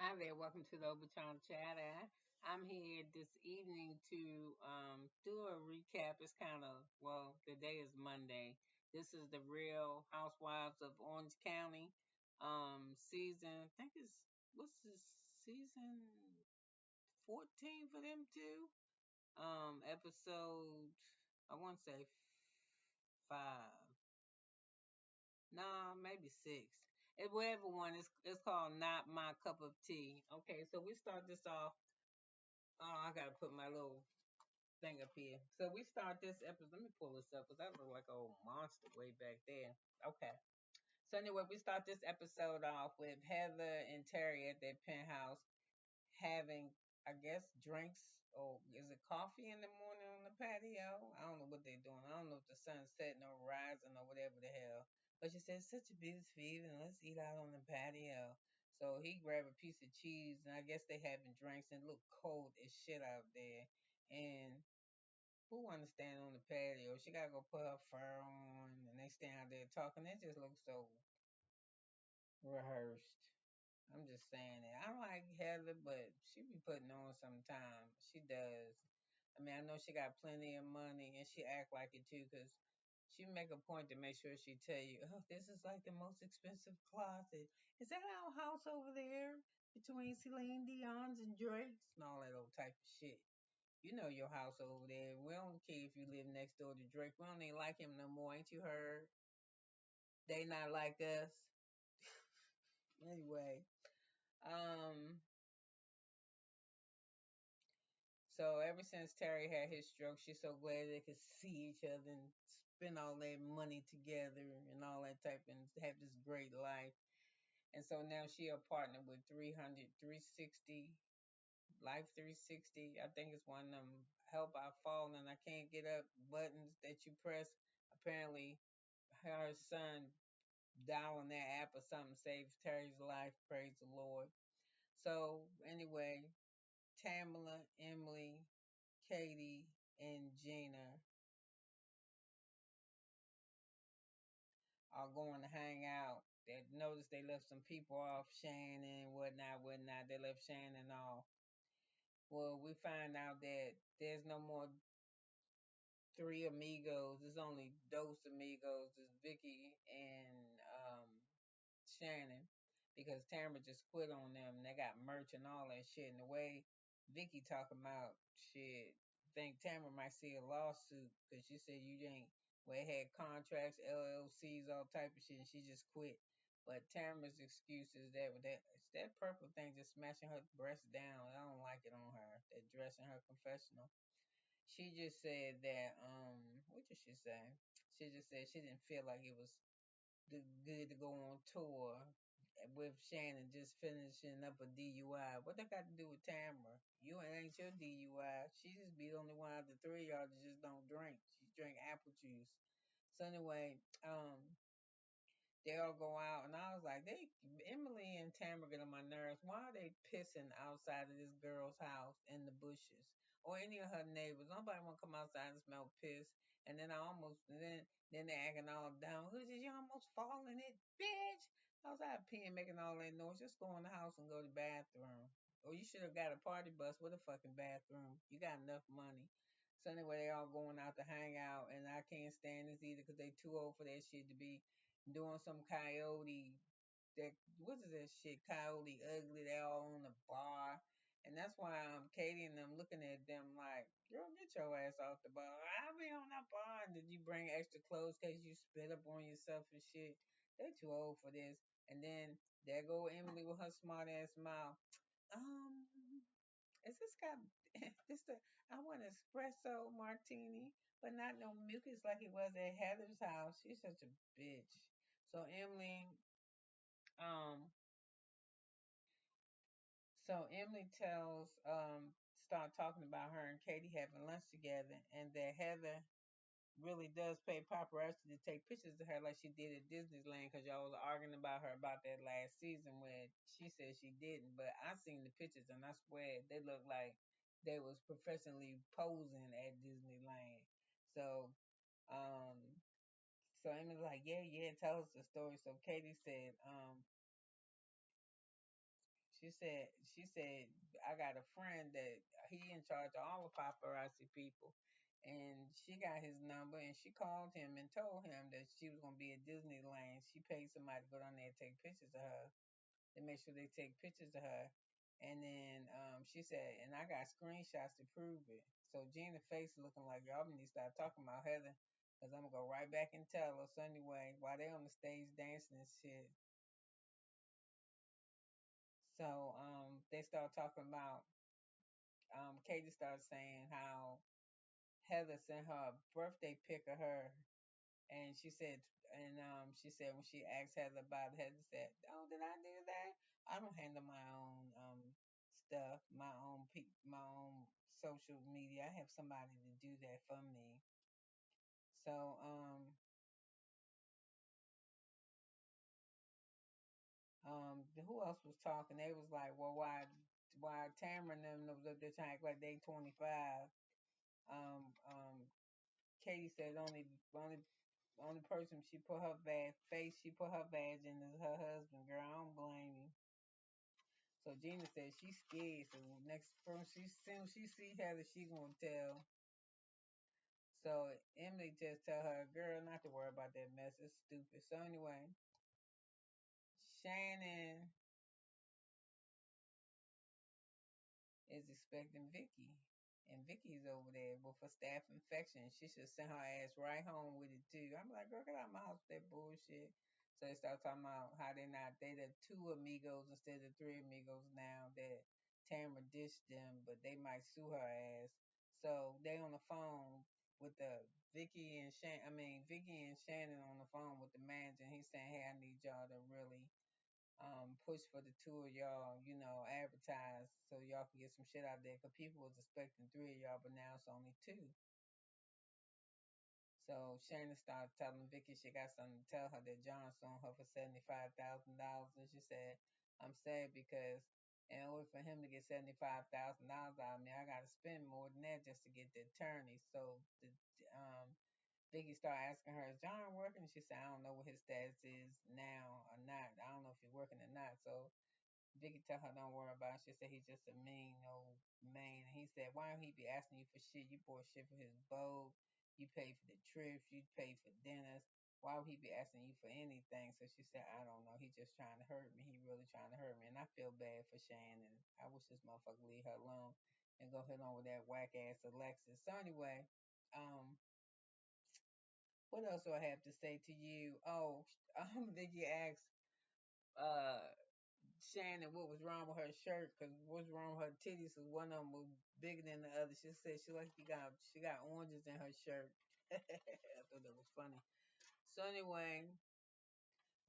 Hi there, welcome to the Obachanchatter. I'm here this evening to do a recap. It's kind of, well, today is Monday. This is the Real Housewives of Orange County season. I think it's, what's this, season 14 for them too? Episode, I want to say 5. No, maybe 6. Whatever one, it's called Not My Cup of Tea. Okay, so we start this off. Oh, I gotta put my little thing up here. So we start this episode. Let me pull this up because I look like a old monster way back there. Okay. So anyway, we start this episode off with Heather and Terry at their penthouse having, I guess, drinks or is it coffee in the morning on the patio? I don't know what they're doing. I don't know if the sun's setting or rising or whatever the hell. But she said, it's such a beautiful evening. Let's eat out on the patio. So he grabbed a piece of cheese, and I guess they having drinks, and it looked cold as shit out there. And who want to stand on the patio? She gotta go put her fur on, and they stand out there talking. It just looks so rehearsed. I'm just saying it. I like Heather, but she be putting on sometime. She does. I mean, I know she got plenty of money, and she act like it too, cause she make a point to make sure she tell you, oh, this is like the most expensive closet. Is that our house over there between Celine Dion's and Drake's and all that old type of shit? You know your house over there. We don't care if you live next door to Drake. We don't even like him no more. Ain't you heard? They not like us. Anyway, um, so ever since Terry had his stroke, she's so glad they could see each other and spend all their money together and all that type and have this great life. And so now she a partner with 300, 360, Life 360. I think it's one of them help I fall and I can't get up buttons that you press. Apparently, her son dialing that app or something saved Terry's life. Praise the Lord. So anyway, Tamala, Emily, Katie, and Gina are going to hang out. They noticed they left some people off, Shannon, whatnot, whatnot. They left Shannon off. Well, we find out that there's no more three amigos. There's only dos amigos. There's Vicki and Shannon because Tamara just quit on them and they got merch and all that shit. And the way Vicki talking about shit, think Tamara might see a lawsuit because she said you ain't, well, it had contracts, LLCs, all type of shit, and she just quit. But Tamara's excuse is that with that it's that purple thing just smashing her breast down. I don't like it on her. That dress in her confessional. She just said that what did she say? She just said she didn't feel like it was good to go on tour with Shannon just finishing up a DUI. What that got to do with Tamara? You ain't your DUI. She just be the only one out of the three of y'all that just don't drink. She drink apple juice. So anyway, they all go out, and I was like, Emily and Tamara get on my nerves. Why are they pissing outside of this girl's house in the bushes or any of her neighbors? Nobody want to come outside and smell piss. And then then they acting all down. Who did you almost fall in it, bitch? Outside peeing, making all that noise. Just go in the house and go to the bathroom. Or you should have got a party bus with a fucking bathroom. You got enough money. So anyway, they all going out to hang out, and I can't stand this either because they too old for that shit to be doing some coyote that what is that shit? Coyote ugly. They all on the bar. And that's why Katie and them looking at them like, girl, get your ass off the bar. I be on that bar. Did you bring extra clothes because you spit up on yourself and shit? They too old for this. And then there go Emily with her smart ass mouth. Um, is this got this the I want espresso martini, but not no mucus like it was at Heather's house. She's such a bitch. So um, Emily tells start talking about her and Katie having lunch together, and that Heather really does pay paparazzi to take pictures of her like she did at Disneyland because y'all was arguing about her about that last season when she said she didn't. But I seen the pictures and I swear they look like they was professionally posing at Disneyland. So um so Amy was like, yeah, yeah, tell us the story. So Katie said, she said I got a friend that he in charge of all the paparazzi people, and she got his number and she called him and told him that she was gonna be at Disneyland. She paid somebody to go down there and take pictures of her. To make sure they take pictures of her. And then she said, and I got screenshots to prove it. So Gina face looking like y'all need to start talking about Heather, cause I'm gonna go right back and tell her. So anyway, while they on the stage dancing and shit, so they start talking about Katie started saying how Heather sent her a birthday pic of her, and she said when she asked Heather about it, Heather said, "Oh, did I do that? I don't handle my own stuff, my own social media. I have somebody to do that for me." So who else was talking? They was like, well, why Tamara and them was up there trying to act like they 25. Um Katie said only person she put her bad face she put her badge in is her husband. Girl, I don't blame you. So Gina said she's scared. So next person she see Heather, she gonna tell. So Emily just tell her, girl, not to worry about that mess. It's stupid. So anyway, Shannon is expecting Vicki. And Vicky's over there with a staph infection. She should send her ass right home with it too. I'm like, girl, get out of my house with that bullshit. So they start talking about how they the two amigos instead of three amigos now that Tamara dished them, but they might sue her ass. So they on the phone with the Vicky and Shannon on the phone with the manager, and he's saying, hey, I need y'all to really push for the two of y'all, advertise so y'all can get some shit out there. Cause people was expecting three of y'all, but now it's only two. So Shannon started telling Vicky she got something to tell her that John sued her for $75,000, and she said, "I'm sad because in order for him to get $75,000 out of me, I got to spend more than that just to get the attorney." So Vicky started asking her, "Is John working?" She said, "I don't know what his status is now or not. I don't know if he's working or not." So Vicky tell her don't worry about it. She said he's just a mean old man. And he said, why don't he be asking you for shit? You bought shit for his boat. You paid for the trips. You paid for dinners. Why would he be asking you for anything? So she said, I don't know. He's just trying to hurt me. He really trying to hurt me. And I feel bad for Shannon. I wish this motherfucker leave her alone and go head on with that whack ass Alexis. So anyway, um, what else do I have to say to you? Oh, Vicky asked uh Shannon what was wrong with her shirt because what's wrong with her titties because one of them was bigger than the other. She said she got oranges in her shirt. I thought that was funny. So anyway,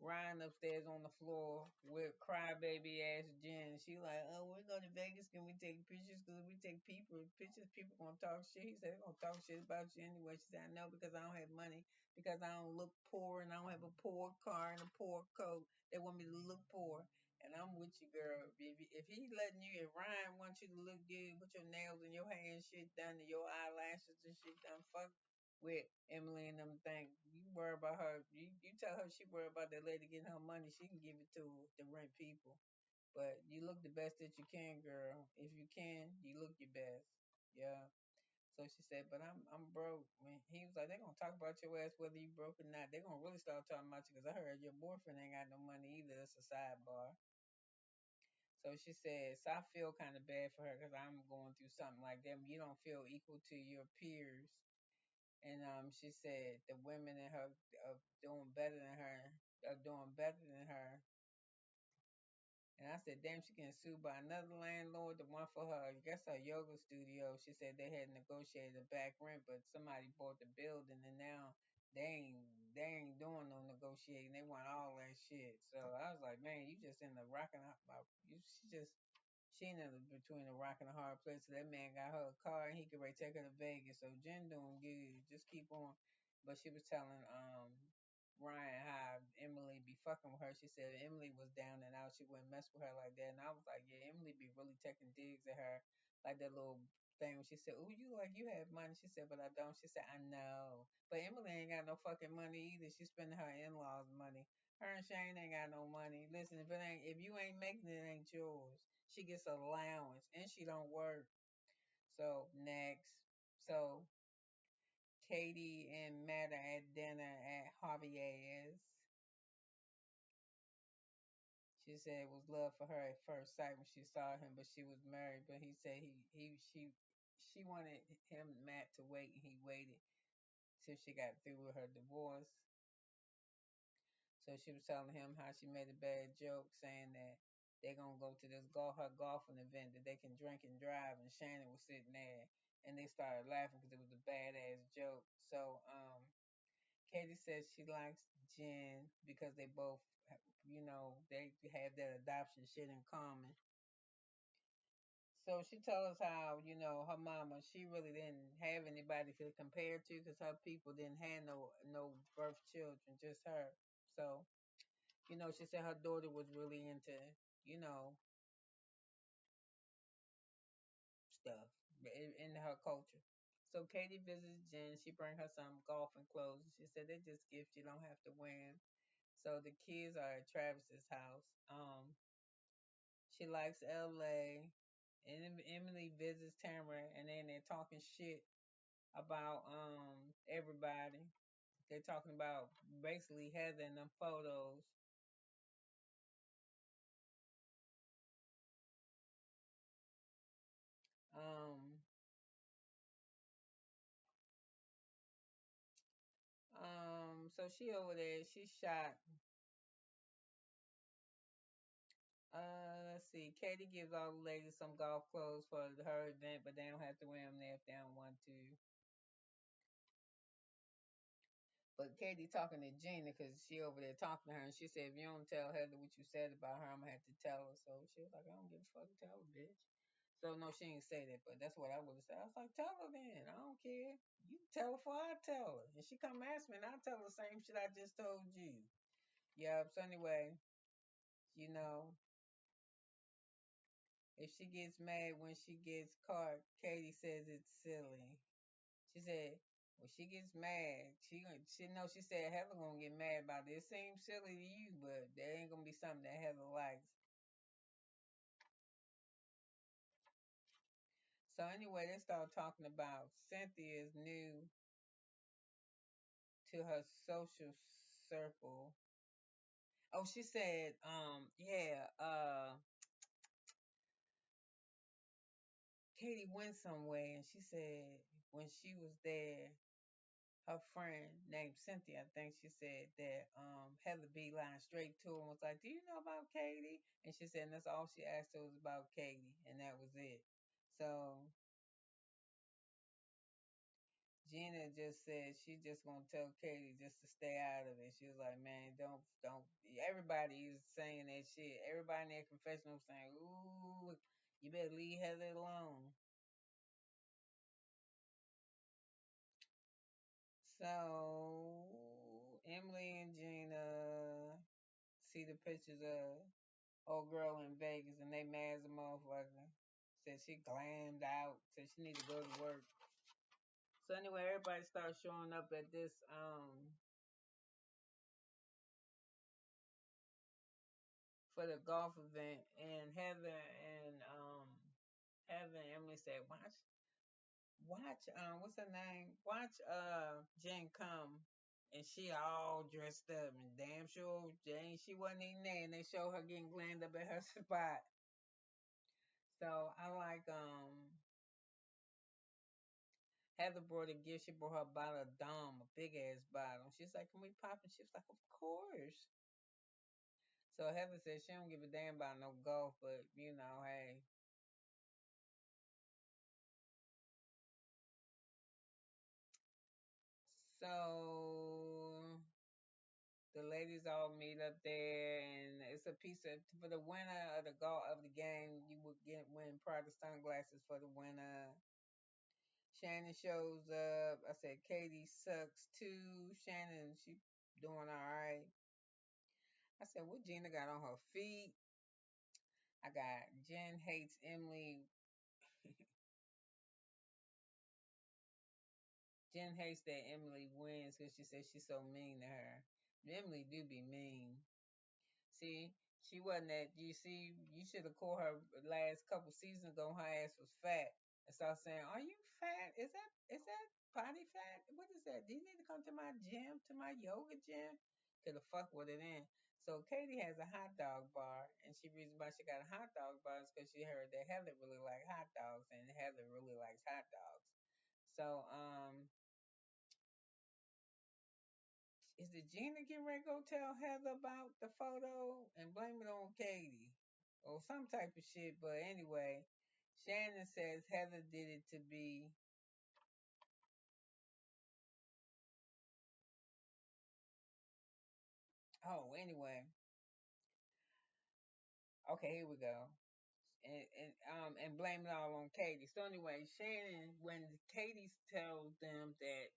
Ryan upstairs on the floor with crybaby ass Jen. She like, oh, we're going to Vegas. Can we take pictures? Because we take pictures. People gonna talk shit. He said they're gonna talk shit about you anyway. She said, I know because I don't have money because I don't look poor and I don't have a poor car and a poor coat. They want me to look poor. And I'm with you, girl. If he letting you, if Ryan wants you to look good with your nails and your hair and shit done and your eyelashes and shit done, fuck with Emily and them things. You worry about her. You tell her she worry about that lady getting her money. She can give it to the rent people. But you look the best that you can, girl. If you can, you look your best. Yeah. So she said, but I'm broke. He was like, they're gonna talk about your ass whether you broke or not. They're gonna really start talking about you because I heard your boyfriend ain't got no money either. That's a sidebar. So she said, so I feel kind of bad for her because I'm going through something like that. You don't feel equal to your peers. And she said the women in her are doing better than her, are doing better than her. And I said, damn, she getting sued by another landlord, the one for her, I guess her yoga studio. She said they had negotiated a back rent, but somebody bought the building, and now they ain't doing no negotiating. They want all that shit. So I was like, man, you just in the rocking out. She in between a rock and a hard place. So that man got her a car and he could ready take her to Vegas. So Jen doing good. Just keep on. But she was telling Ryan how Emily be fucking with her. She said Emily was down and out. She wouldn't mess with her like that. And I was like, yeah, Emily be really taking digs at her like that little thing when she said, "Oh, you like you have money." She said, "But I don't." She said, "I know." But Emily ain't got no fucking money either. She's spending her in-laws' money. Her and Shane ain't got no money. Listen, if you ain't making it, it ain't yours. She gets allowance and she don't work. So next, so Katie and Matt are at dinner at Javier's. She said it was love for her at first sight when she saw him, but she was married. But he said she wanted him Matt to wait, and he waited till she got through with her divorce. So she was telling him how she made a bad joke, saying that they're gonna go to this golfing event that they can drink and drive, and Shannon was sitting there, and they started laughing because it was a badass joke. So Katie says she likes Jen because they both, they have that adoption shit in common. So she told us how, her mama, she really didn't have anybody to compare to because her people didn't have no birth children, just her. So, she said her daughter was really into, you know, stuff in her culture. So Katie visits Jen. She bring her some golfing clothes. She said they just gifts. You don't have to wear them. So the kids are at Travis's house. She likes LA. And Emily visits Tamara, and then they're talking shit about everybody. They're talking about basically Heather and them photos. Um so she over there, she shot let's see. Katie gives all the ladies some golf clothes for her event, but they don't have to wear them there if they don't want to. But Katie talking to Gina because she over there talking to her, and she said, if you don't tell Heather what you said about her, I'm gonna have to tell her. So she was like, I don't give a fuck, tell her, bitch. So no, she didn't say that, but that's what I would have said. I was like, tell her then. I don't care. You tell her before I tell her. And she come ask me, and I tell her the same shit I just told you. Yeah. So anyway, you know, if she gets mad when she gets caught, Katie says it's silly. She said, when she gets mad, she know she said Heather gonna get mad about this. It seems silly to you, but that ain't gonna be something that Heather likes. So anyway, they start talking about Cynthia's new to her social circle. Oh, she said, yeah, Katie went somewhere and she said when she was there, her friend named Cynthia, I think she said that Heather B line straight to her and was like, do you know about Katie? And she said and that's all she asked her was about Katie, and that was it. So Gina just said she just gonna tell Katie just to stay out of it. She was like, man, don't. Everybody is saying that shit. Everybody in their confessional was saying, ooh, you better leave Heather alone. So Emily and Gina see the pictures of old girl in Vegas, and they mad as a motherfucker. Said she glammed out. Said she need to go to work. So anyway, everybody starts showing up at this for the golf event, and Heather and Emily said, watch what's her name? Watch Jen come, and she all dressed up and damn sure Jane she wasn't even there, and they show her getting glammed up at her spot. So I like Heather brought a gift. She brought her a bottle of Dom, a big ass bottle. She's like, can we pop? And she was like, of course. So Heather said she don't give a damn about no golf, but hey. So the ladies all meet up there, and it's a piece of for the winner of the golf of the game. You would win Prada sunglasses for the winner. Shannon shows up. I said Katie sucks too. Shannon, she doing all right. I said what Gina got on her feet. I got Jen hates Emily. Jen hates that Emily wins because she says she's so mean to her. Emily do be mean. See, she wasn't that. You see, you should have called her last couple seasons ago. Her ass was fat, and start saying, "Are you fat? Is that body fat? What is that? Do you need to come to my gym, to my yoga gym?" Could have fucked with it in. So Katie has a hot dog bar, and she reason why she got a hot dog bar is because she heard that Heather really like hot dogs, and Heather really likes hot dogs. So is it Gina getting ready to go tell Heather about the photo and blame it on Katie or some type of shit? But anyway, Shannon says Heather did it to be. Oh, anyway, okay, here we go. And blame it all on Katie. So anyway, Shannon, when Katie tells them that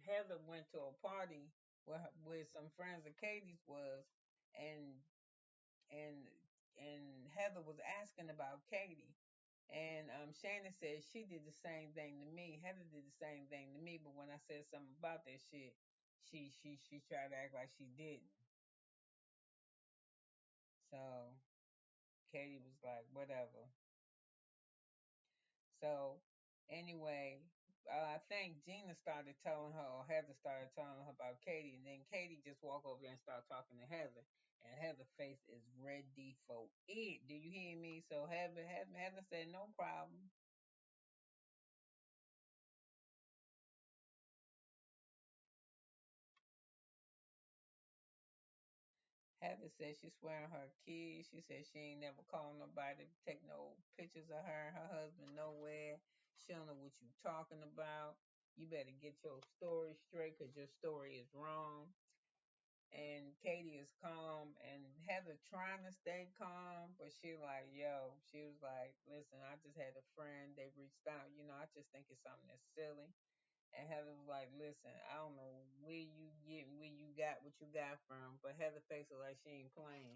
Heather went to a party with some friends of Katie's was, and and and Heather was asking about Katie. And Shannon said she did the same thing to me. Heather did the same thing to me, but when I said something about that shit, she tried to act like she didn't. So Katie was like, whatever. So anyway, I think Gina started telling her, or Heather started telling her about Katie, and then Katie just walked over there and started talking to Heather, and Heather's face is ready for it. Do you hear me? So Heather said, no problem. Heather said she swear on her kids. She said she ain't never called nobody to take no pictures of her and her husband nowhere. She don't know what you talking about. You better get your story straight because your story is wrong. And Katie is calm and Heather trying to stay calm, but she like, yo, she was like, listen, I just had a friend, they reached out, I just think it's something that's silly. And Heather was like, listen, I don't know where you got what you got from, but Heather face it like she ain't playing.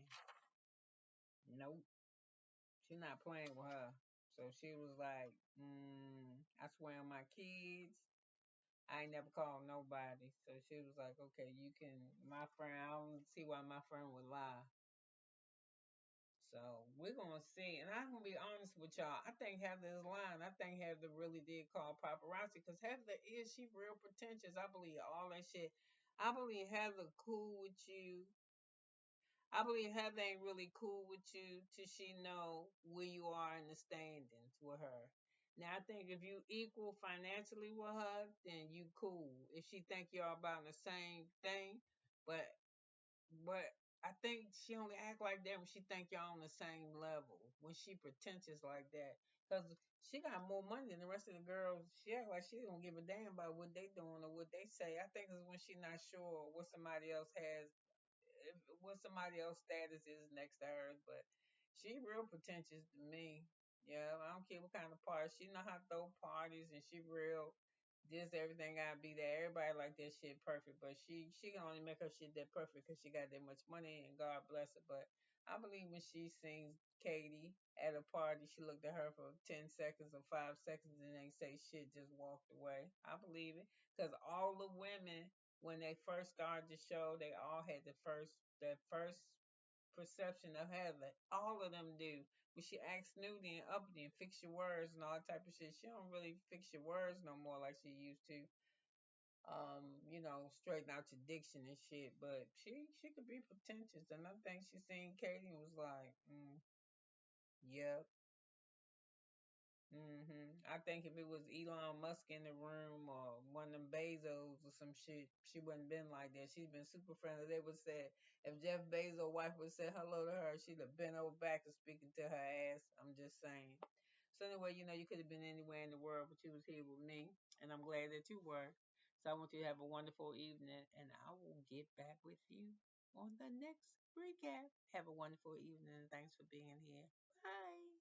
Nope. She not playing with her. So she was like, I swear on my kids. I ain't never called nobody. So she was like, okay, you can, my friend, I don't see why my friend would lie. So we're gonna see, and I'm gonna be honest with y'all. I think Heather is lying. I think Heather really did call paparazzi because Heather is she real pretentious. I believe all that shit. I believe Heather cool with you. I believe Heather ain't really cool with you till she know where you are in the standings with her. Now I think if you equal financially with her, then you cool. If she think you're about the same thing, but but I think she only act like that when she think y'all on the same level. When she pretentious like that, cause she got more money than the rest of the girls. She act like she don't give a damn about what they doing or what they say. I think it's when she not sure what somebody else has, what somebody else status is next to hers. But she real pretentious to me. Yeah, I don't care what kind of party. She know how to throw parties, and she real. This everything gotta be there. Everybody like that shit perfect, but she can only make her shit that perfect because she got that much money and God bless her. But I believe when she sings Katie at a party, she looked at her for 10 seconds or 5 seconds and ain't say shit, just walked away. I believe it because all the women when they first started the show, they all had the first perception of Heather. All of them do. When she asks Nudie and Uppity and fix your words and all that type of shit, she don't really fix your words no more like she used to. Straighten out your diction and shit. But she could be pretentious. And I think she seen Katie and was like, yeah. I think if it was Elon Musk in the room or one of them Bezos or some shit, she wouldn't been like that. She's been super friendly. They would say if Jeff Bezos' wife would say hello to her, she'd have bent over back and speaking to her ass. I'm just saying. So anyway, you could have been anywhere in the world, but you was here with me, and I'm glad that you were. So I want you to have a wonderful evening, and I will get back with you on the next recap. Have a wonderful evening, and thanks for being here. Bye.